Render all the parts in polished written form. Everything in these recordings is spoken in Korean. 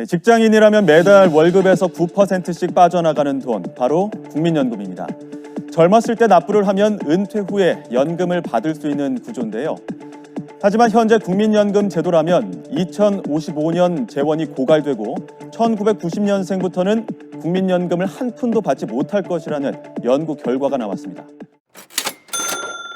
네, 직장인이라면 매달 월급에서 9%씩 빠져나가는 돈, 바로 국민연금입니다. 젊었을 때 납부를 하면 은퇴 후에 연금을 받을 수 있는 구조인데요. 하지만 현재 국민연금 제도라면 2055년 재원이 고갈되고 1990년생부터는 국민연금을 한 푼도 받지 못할 것이라는 연구 결과가 나왔습니다.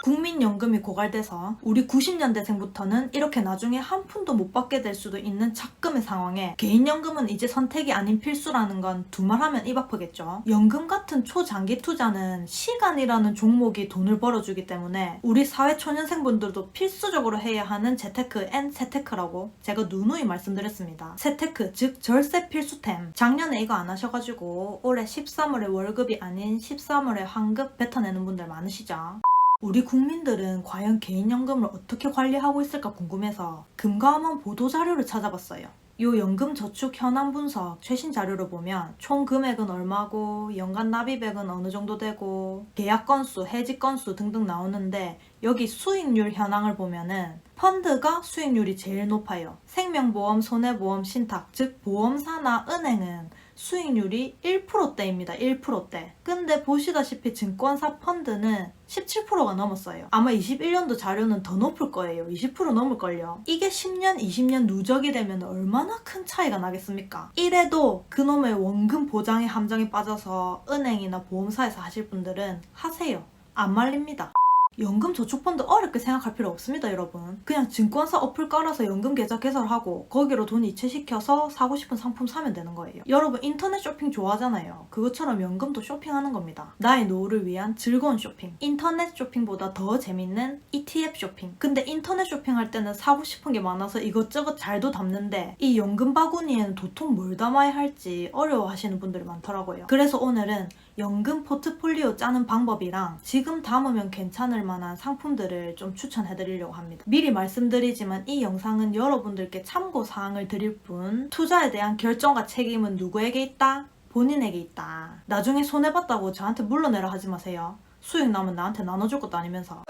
국민연금이 고갈돼서 우리 90년대생부터는 이렇게 나중에 한 푼도 못 받게 될 수도 있는 착금의 상황에 개인연금은 이제 선택이 아닌 필수라는 건 두말하면 입 아프겠죠. 연금 같은 초장기 투자는 시간이라는 종목이 돈을 벌어주기 때문에 우리 사회초년생분들도 필수적으로 해야 하는 재테크 앤 세테크라고 제가 누누이 말씀드렸습니다. 세테크, 즉 절세 필수템. 작년에 이거 안 하셔가지고 올해 13월에 월급이 아닌 13월에 환급 뱉어내는 분들 많으시죠? 우리 국민들은 과연 개인연금을 어떻게 관리하고 있을까 궁금해서 금감원 보도자료를 찾아봤어요. 요 연금저축 현황 분석 최신 자료를 보면 총 금액은 얼마고 연간 납입액은 어느 정도 되고 계약 건수, 해지 건수 등등 나오는데 여기 수익률 현황을 보면은 펀드가 수익률이 제일 높아요. 생명보험, 손해보험, 신탁, 즉 보험사나 은행은 수익률이 1%대입니다. 1%대. 근데 보시다시피 증권사 펀드는 17%가 넘었어요. 아마 21년도 자료는 더 높을 거예요. 20% 넘을걸요. 이게 10년, 20년 누적이 되면 얼마나 큰 차이가 나겠습니까? 이래도 그놈의 원금 보장의 함정에 빠져서 은행이나 보험사에서 하실 분들은 하세요. 안 말립니다. 연금저축펀드 어렵게 생각할 필요 없습니다, 여러분. 그냥 증권사 어플 깔아서 연금 계좌 개설하고 거기로 돈 이체시켜서 사고 싶은 상품 사면 되는 거예요. 여러분 인터넷 쇼핑 좋아하잖아요. 그것처럼 연금도 쇼핑하는 겁니다. 나의 노후를 위한 즐거운 쇼핑. 인터넷 쇼핑보다 더 재밌는 ETF 쇼핑. 근데 인터넷 쇼핑할 때는 사고 싶은 게 많아서 이것저것 잘도 담는데 이 연금 바구니에는 도통 뭘 담아야 할지 어려워하시는 분들이 많더라고요. 그래서 오늘은 연금 포트폴리오 짜는 방법이랑 지금 담으면 괜찮을 만한 상품들을 좀 추천해드리려고 합니다. 미리 말씀드리지만 이 영상은 여러분들께 참고사항을 드릴 뿐 투자에 대한 결정과 책임은 누구에게 있다? 본인에게 있다. 나중에 손해봤다고 저한테 물러내라 하지 마세요. 수익 나면 나한테 나눠줄 것도 아니면서.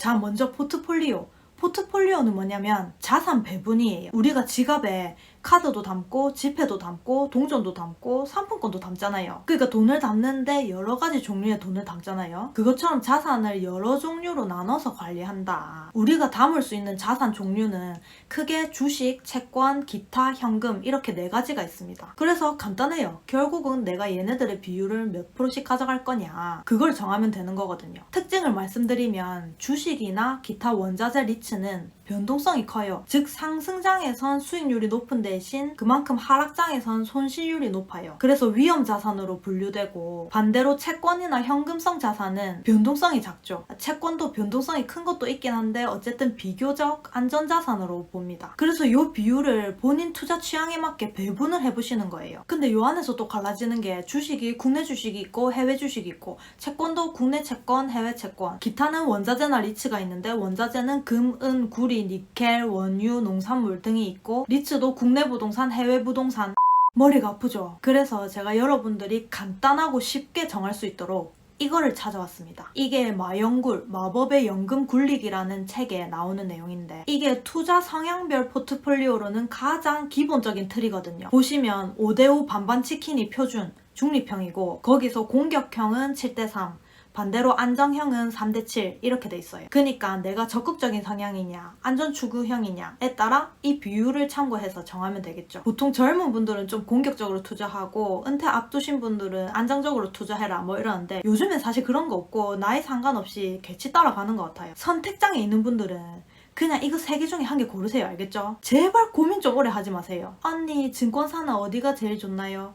자, 먼저 포트폴리오. 포트폴리오는 뭐냐면 자산 배분이에요. 우리가 지갑에 카드도 담고 지폐도 담고 동전도 담고 상품권도 담잖아요. 그러니까 돈을 담는데 여러 가지 종류의 돈을 담잖아요. 그것처럼 자산을 여러 종류로 나눠서 관리한다. 우리가 담을 수 있는 자산 종류는 크게 주식, 채권, 기타, 현금 이렇게 4가지가 있습니다. 그래서 간단해요. 결국은 내가 얘네들의 비율을 몇 프로씩 가져갈 거냐 그걸 정하면 되는 거거든요. 특징을 말씀드리면 주식이나 기타 원자재 리츠는 변동성이 커요. 즉 상승장에선 수익률이 높은 대신 그만큼 하락장에선 손실률이 높아요. 그래서 위험자산으로 분류되고 반대로 채권이나 현금성 자산은 변동성이 작죠. 채권도 변동성이 큰 것도 있긴 한데 어쨌든 비교적 안전자산으로 봅니다. 그래서 이 비율을 본인 투자 취향에 맞게 배분을 해보시는 거예요. 근데 이 안에서 또 갈라지는 게 주식이 국내 주식이 있고 해외 주식이 있고 채권도 국내 채권, 해외 채권 기타는 원자재나 리츠가 있는데 원자재는 금, 은, 구리, 니켈, 원유, 농산물 등이 있고 리츠도 국내 부동산, 해외 부동산. 머리가 아프죠? 그래서 제가 여러분들이 간단하고 쉽게 정할 수 있도록 이거를 찾아왔습니다. 이게 마연굴, 마법의 연금 굴리기라는 책에 나오는 내용인데 이게 투자 성향별 포트폴리오로는 가장 기본적인 틀이거든요. 보시면 5대5 반반 치킨이 표준, 중립형이고 거기서 공격형은 7대3, 반대로 안정형은 3대7 이렇게 돼 있어요. 그러니까 내가 적극적인 성향이냐 안전추구형이냐에 따라 이 비율을 참고해서 정하면 되겠죠. 보통 젊은 분들은 좀 공격적으로 투자하고 은퇴 앞두신 분들은 안정적으로 투자해라 뭐 이러는데 요즘엔 사실 그런 거 없고 나이 상관없이 개치 따라가는 것 같아요. 선택장에 있는 분들은 그냥 이거 3개 중에 한 개 고르세요. 알겠죠? 제발 고민 좀 오래 하지 마세요. 언니 증권사는 어디가 제일 좋나요?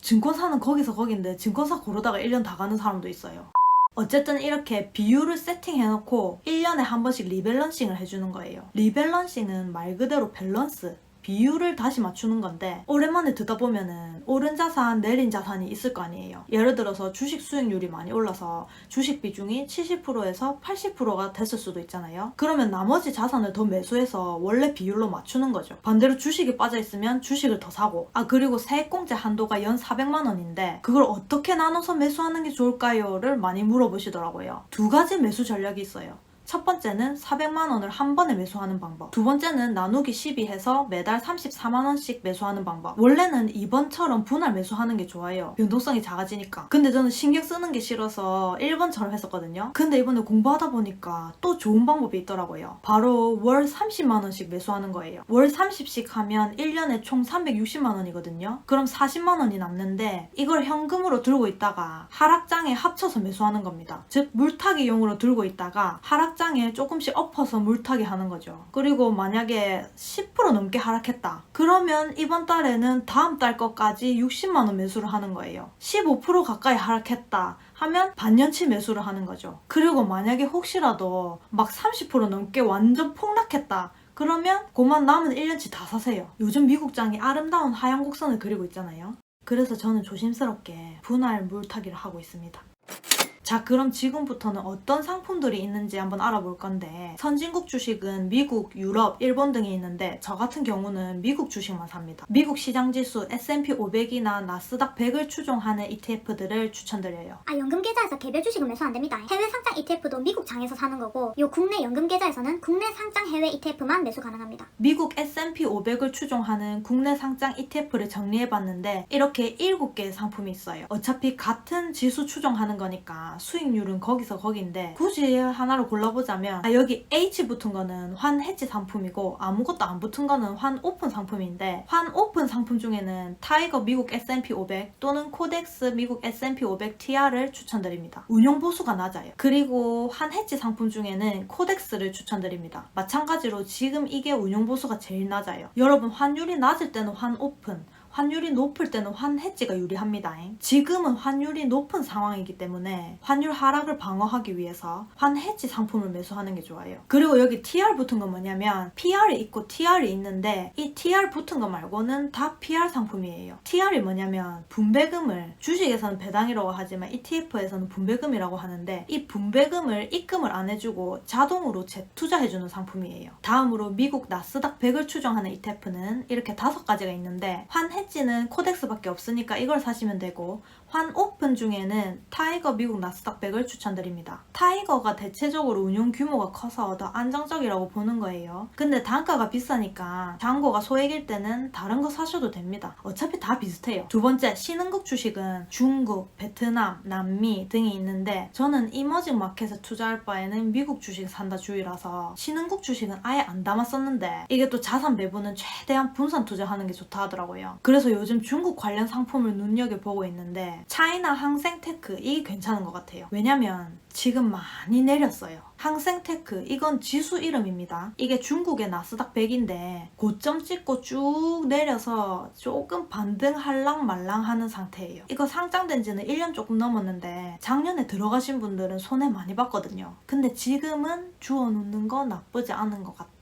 증권사는 거기서 거긴데 증권사 고르다가 1년 다 가는 사람도 있어요. 어쨌든 이렇게 비율을 세팅해놓고 1년에 한 번씩 리밸런싱을 해주는 거예요. 리밸런싱은 말 그대로 밸런스, 비율을 다시 맞추는 건데 오랜만에 듣다 보면은 오른 자산, 내린 자산이 있을 거 아니에요. 예를 들어서 주식 수익률이 많이 올라서 주식 비중이 70%에서 80%가 됐을 수도 있잖아요. 그러면 나머지 자산을 더 매수해서 원래 비율로 맞추는 거죠. 반대로 주식이 빠져있으면 주식을 더 사고 그리고 세액공제 한도가 연 400만 원인데 그걸 어떻게 나눠서 매수하는 게 좋을까요? 를 많이 물어보시더라고요. 2가지 매수 전략이 있어요. 첫 번째는 400만 원을 한 번에 매수하는 방법. 두 번째는 나누기 12 해서 매달 34만 원씩 매수하는 방법. 원래는 2번처럼 분할 매수하는 게 좋아요. 변동성이 작아지니까. 근데 저는 신경 쓰는 게 싫어서 1번처럼 했었거든요. 근데 이번에 공부하다 보니까 또 좋은 방법이 있더라고요. 바로 월 30만 원씩 매수하는 거예요. 월 30씩 하면 1년에 총 360만 원이거든요. 그럼 40만 원이 남는데 이걸 현금으로 들고 있다가 하락장에 합쳐서 매수하는 겁니다. 즉 물타기용으로 들고 있다가 하락장에 조금씩 엎어서 물타기 하는 거죠. 그리고 만약에 10% 넘게 하락했다. 그러면 이번 달에는 다음 달 것까지 60만 원 매수를 하는 거예요. 15% 가까이 하락했다 하면 반년치 매수를 하는 거죠. 그리고 만약에 혹시라도 막 30% 넘게 완전 폭락했다. 그러면 그만 남은 1년치 다 사세요. 요즘 미국장이 아름다운 하얀 곡선을 그리고 있잖아요. 그래서 저는 조심스럽게 분할 물타기를 하고 있습니다. 자, 그럼 지금부터는 어떤 상품들이 있는지 한번 알아볼 건데, 선진국 주식은 미국, 유럽, 일본 등이 있는데 저 같은 경우는 미국 주식만 삽니다. 미국 시장지수 S&P 500이나 나스닥 100을 추종하는 ETF들을 추천드려요. 연금 계좌에서 개별 주식은 매수 안 됩니다. 해외 상장 ETF도 미국 장에서 사는 거고, 요 국내 연금 계좌에서는 국내 상장 해외 ETF만 매수 가능합니다. 미국 S&P 500을 추종하는 국내 상장 ETF를 정리해봤는데 이렇게 7개의 상품이 있어요. 어차피 같은 지수 추종하는 거니까 수익률은 거기서 거긴데 굳이 하나를 골라보자면 여기 H 붙은 거는 환 해지 상품이고 아무것도 안 붙은 거는 환 오픈 상품인데, 환 오픈 상품 중에는 타이거 미국 S&P 500 또는 코덱스 미국 S&P 500 TR을 추천드립니다. 운용 보수가 낮아요. 그리고 환 해지 상품 중에는 코덱스를 추천드립니다. 마찬가지로 지금 이게 운용 보수가 제일 낮아요. 여러분, 환율이 낮을 때는 환 오픈, 환율이 높을 때는 환 해지가 유리합니다. 지금은 환율이 높은 상황이기 때문에 환율 하락을 방어하기 위해서 환 해지 상품을 매수하는 게 좋아요. 그리고 여기 TR 붙은 건 뭐냐면 PR이 있고 TR이 있는데 이 TR 붙은 거 말고는 다 PR 상품이에요. TR이 뭐냐면 분배금을, 주식에서는 배당이라고 하지만 ETF에서는 분배금이라고 하는데 이 분배금을 입금을 안 해주고 자동으로 재투자해주는 상품이에요. 다음으로 미국 나스닥 100을 추종하는 ETF는 이렇게 5가지가 있는데, 환 해지는 코덱스밖에 없으니까 이걸 사시면 되고, 환 오픈 중에는 타이거 미국 나스닥 100을 추천드립니다. 타이거가 대체적으로 운용 규모가 커서 더 안정적이라고 보는 거예요. 근데 단가가 비싸니까 잔고가 소액일 때는 다른 거 사셔도 됩니다. 어차피 다 비슷해요. 두 번째, 신흥국 주식은 중국, 베트남, 남미 등이 있는데 저는 이머징 마켓에 투자할 바에는 미국 주식 산다 주의라서 신흥국 주식은 아예 안 담았었는데 이게 또 자산 배분은 최대한 분산 투자하는 게 좋다 하더라고요. 그래서 요즘 중국 관련 상품을 눈여겨보고 있는데 차이나 항생테크 이게 괜찮은 것 같아요. 왜냐면 지금 많이 내렸어요. 항생테크, 이건 지수 이름입니다. 이게 중국의 나스닥 100인데 고점 찍고 쭉 내려서 조금 반등 할랑 말랑 하는 상태예요. 이거 상장된 지는 1년 조금 넘었는데 작년에 들어가신 분들은 손해 많이 봤거든요. 근데 지금은 주워놓는 거 나쁘지 않은 것 같다.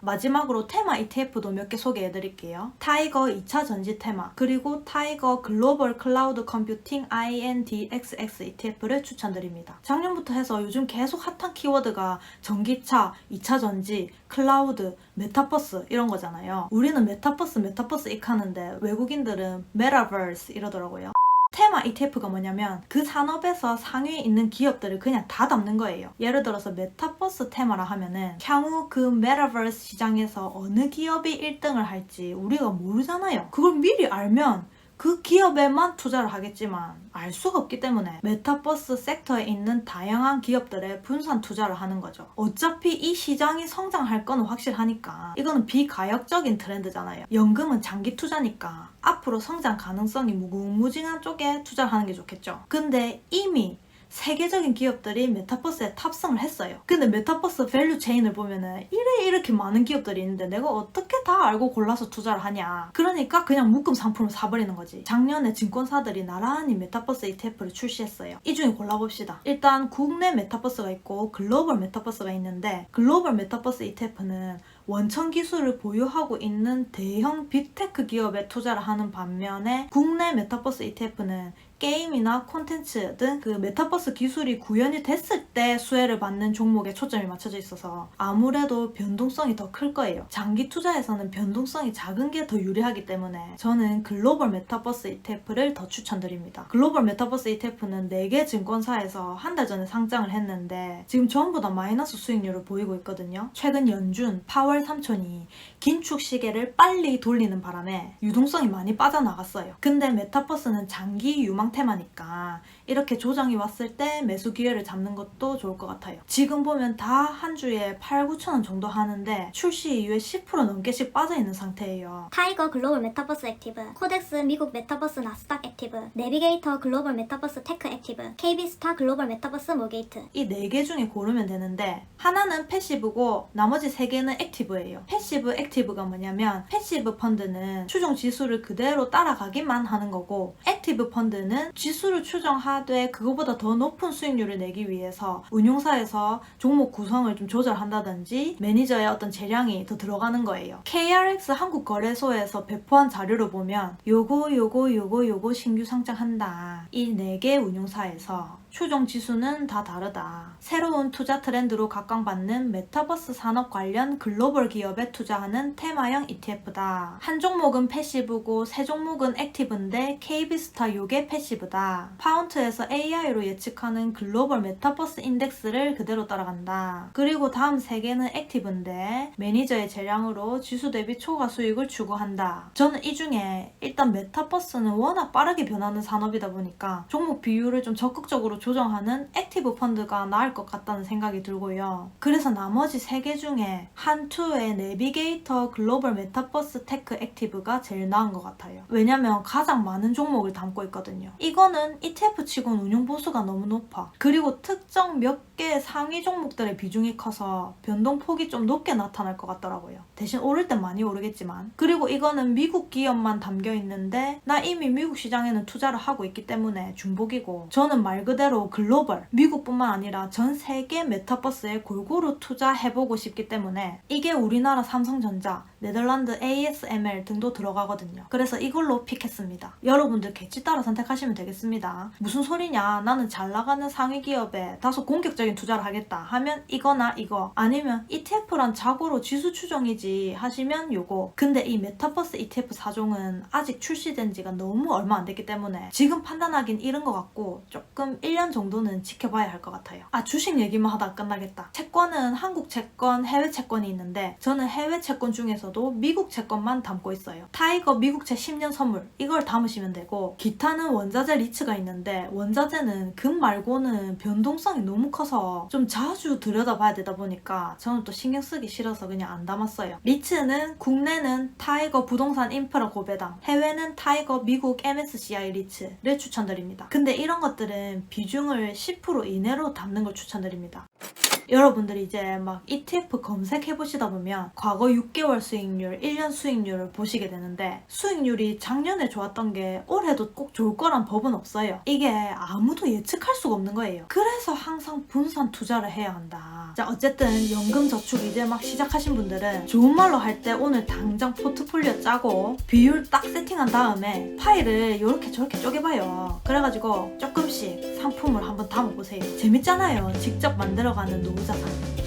마지막으로 테마 ETF도 몇 개 소개해드릴게요. 타이거 2차 전지 테마, 그리고 타이거 글로벌 클라우드 컴퓨팅 INDXX ETF를 추천드립니다. 작년부터 해서 요즘 계속 핫한 키워드가 전기차, 2차 전지, 클라우드, 메타버스 이런 거잖아요. 우리는 메타버스 익 하는데 외국인들은 메타버스 이러더라고요. 테마 ETF가 뭐냐면 그 산업에서 상위에 있는 기업들을 그냥 다 담는 거예요. 예를 들어서 메타버스 테마라 하면은 향후 그 메타버스 시장에서 어느 기업이 1등을 할지 우리가 모르잖아요. 그걸 미리 알면 그 기업에만 투자를 하겠지만 알 수가 없기 때문에 메타버스 섹터에 있는 다양한 기업들에 분산 투자를 하는 거죠. 어차피 이 시장이 성장할 거는 확실하니까 이거는 비가역적인 트렌드잖아요. 연금은 장기 투자니까 앞으로 성장 가능성이 무궁무진한 쪽에 투자를 하는 게 좋겠죠. 근데 이미 세계적인 기업들이 메타버스에 탑승을 했어요. 근데 메타버스 밸류 체인을 보면은 이렇게 많은 기업들이 있는데 내가 어떻게 다 알고 골라서 투자를 하냐. 그러니까 그냥 묶음 상품을 사버리는 거지. 작년에 증권사들이 나란히 메타버스 ETF를 출시했어요. 이 중에 골라봅시다. 일단 국내 메타버스가 있고 글로벌 메타버스가 있는데 글로벌 메타버스 ETF는 원천 기술을 보유하고 있는 대형 빅테크 기업에 투자를 하는 반면에 국내 메타버스 ETF는 게임이나 콘텐츠 등 그 메타버스 기술이 구현이 됐을 때 수혜를 받는 종목에 초점이 맞춰져 있어서 아무래도 변동성이 더 클 거예요. 장기 투자에서는 변동성이 작은 게 더 유리하기 때문에 저는 글로벌 메타버스 ETF를 더 추천드립니다. 글로벌 메타버스 ETF는 4개 증권사에서 한 달 전에 상장을 했는데 지금 전부 다 마이너스 수익률을 보이고 있거든요. 최근 연준 파월 삼촌이 긴축 시계를 빨리 돌리는 바람에 유동성이 많이 빠져나갔어요. 근데 메타버스는 장기 유망 테마니까 이렇게 조정이 왔을 때 매수 기회를 잡는 것도 좋을 것 같아요. 지금 보면 다 한 주에 8, 9천 원 정도 하는데 출시 이후에 10% 넘게씩 빠져있는 상태예요. 타이거 글로벌 메타버스 액티브, 코덱스 미국 메타버스 나스닥 액티브, 내비게이터 글로벌 메타버스 테크 액티브, KB스타 글로벌 메타버스 모게이트. 이 4개 중에 고르면 되는데 하나는 패시브고 나머지 3개는 액티브예요. 패시브 액티브가 뭐냐면 패시브 펀드는 추종 지수를 그대로 따라가기만 하는 거고 액티브 펀드는 지수를 추정하되 그거보다 더 높은 수익률을 내기 위해서 운용사에서 종목 구성을 좀 조절한다든지 매니저의 어떤 재량이 더 들어가는 거예요. KRX 한국거래소에서 배포한 자료를 보면 요거 신규 상장한다. 이 4개 운용사에서 추종 지수는 다 다르다. 새로운 투자 트렌드로 각광받는 메타버스 산업 관련 글로벌 기업에 투자하는 테마형 ETF다. 한 종목은 패시브고 세 종목은 액티브인데 KB스타 요게 패시브다. 파운트에서 AI로 예측하는 글로벌 메타버스 인덱스를 그대로 따라간다. 그리고 다음 3개는 액티브인데 매니저의 재량으로 지수 대비 초과 수익을 추구한다. 저는 이 중에 일단 메타버스는 워낙 빠르게 변하는 산업이다 보니까 종목 비율을 좀 적극적으로 조정하는 액티브 펀드가 나을 것 같다는 생각이 들고요. 그래서 나머지 3개 중에 한투의 내비게이터 글로벌 메타버스 테크 액티브가 제일 나은 것 같아요. 왜냐면 가장 많은 종목을 담고 있거든요. 이거는 ETF 치곤 운용 보수가 너무 높아. 그리고 특정 몇 개의 상위 종목들의 비중이 커서 변동폭이 좀 높게 나타날 것 같더라고요. 대신 오를 땐 많이 오르겠지만. 그리고 이거는 미국 기업만 담겨 있는데 나 이미 미국 시장에는 투자를 하고 있기 때문에 중복이고 저는 말 그대로 글로벌, 미국뿐만 아니라 전 세계 메타버스에 골고루 투자해보고 싶기 때문에 이게 우리나라 삼성전자, 네덜란드 ASML 등도 들어가거든요. 그래서 이걸로 픽했습니다. 여러분들 개취 따라 선택하시면 되겠습니다. 무슨 소리냐, 나는 잘 나가는 상위 기업에 다소 공격적인 투자를 하겠다 하면 이거나 이거, 아니면 ETF란 자고로 지수 추정이지 하시면 요거. 근데 이 메타버스 ETF 4종은 아직 출시된 지가 너무 얼마 안 됐기 때문에 지금 판단하긴 이른 것 같고 조금 1년 정도는 지켜봐야 할 것 같아요. 주식 얘기만 하다 끝나겠다. 채권은 한국 채권, 해외 채권이 있는데 저는 해외 채권 중에서도 미국 채권만 담고 있어요. 타이거 미국채 10년 선물 이걸 담으시면 되고 기타는 원자재 리츠가 있는데 원자재는 금 말고는 변동성이 너무 커서 좀 자주 들여다봐야 되다 보니까 저는 또 신경 쓰기 싫어서 그냥 안 담았어요. 리츠는 국내는 타이거 부동산 인프라 고배당, 해외는 타이거 미국 MSCI 리츠를 추천드립니다. 근데 이런 것들은 비중을 10% 이내로 담는 걸 추천드립니다. 여러분들이 이제 막 ETF 검색해보시다 보면 과거 6개월 수익률, 1년 수익률을 보시게 되는데 수익률이 작년에 좋았던 게 올해도 꼭 좋을 거란 법은 없어요. 이게 아무도 예측할 수가 없는 거예요. 그래서 항상 분산 투자를 해야 한다. 자, 어쨌든 연금 저축 이제 막 시작하신 분들은 좋은 말로 할 때 오늘 당장 포트폴리오 짜고 비율 딱 세팅한 다음에 파일을 이렇게 저렇게 쪼개봐요. 그래가지고 조금씩 상품을 한번 담아보세요. 재밌잖아요. 직접 만들어가는 노후자산.